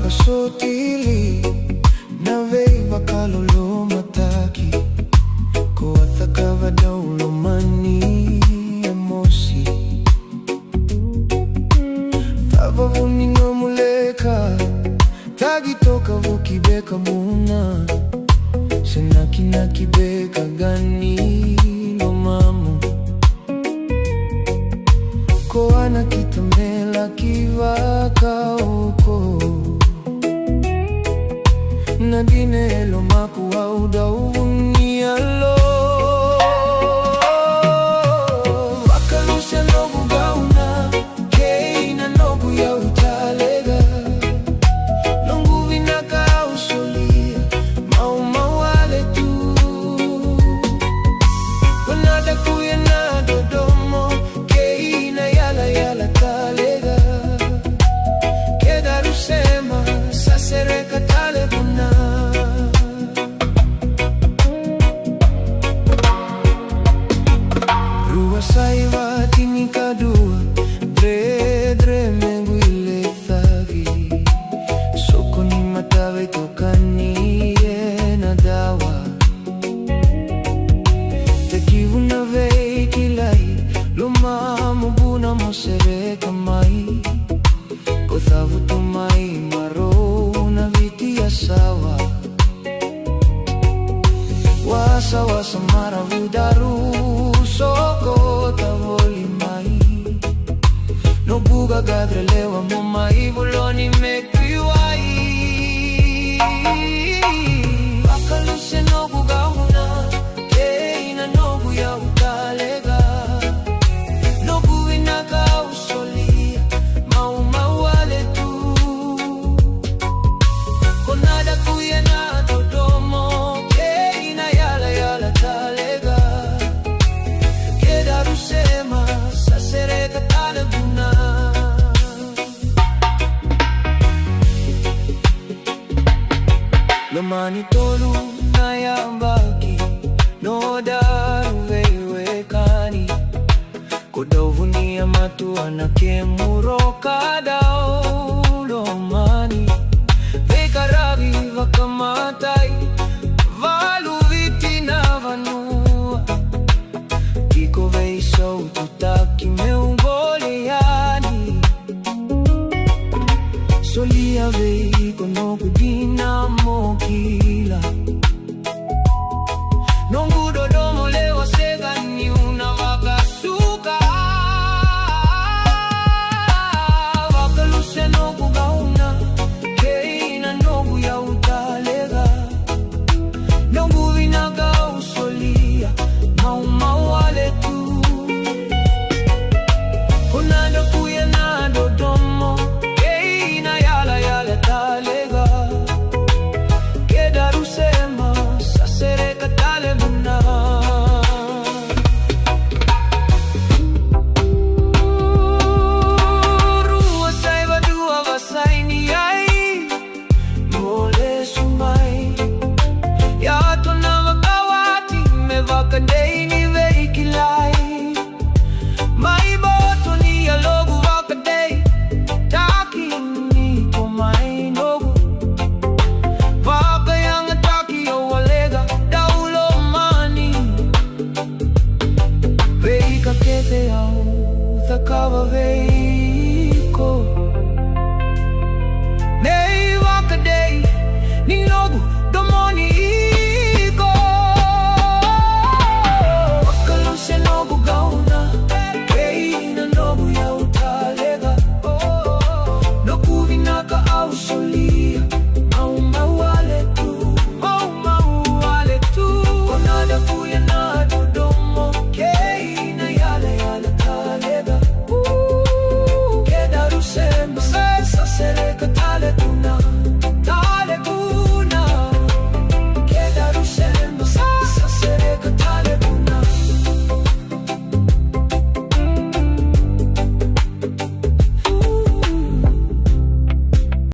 soti na veiva kalolo mataki Cavacava daw mani emosi Tava vuningo muleka Tagi toka vukibeka muna Senaki nakibeka gani lo mamu Koana kitamela kivaka uko Nadine lo makuwa udaunia lo Wakalusya nogu gauna Keina nogu ya utalega Longu vinaka usolia Maumawale tu Wanada kuya na dodomo Keina yala yala talega Kedaru sema Sasereka taleguna Saiva tinika dua Dre mengu ile thagi Soko ni matawe tokani na dawa Tekivu na vei kilai Luma mubuna mosere kamai Kothavu tumai maro na viti ya sawa Wasa maravu daru Soko tavoli mai No buga gadrelewa mo mai Voloni mekiwai Wakaluse no buga huna Keina no buya utalega No buinaka usolia Maumawale tu Konada kuya na dodomo Keina yala yala talega Sema sasereka taleguna Lamani tolu na yambaki No daru veiwe kani Kodavunia matu anake muroka dao Lomani Veka ravi vakamatai Valu viti na vanua Kiko vei so tutaki meungoliani Solia vei kono kudina mokila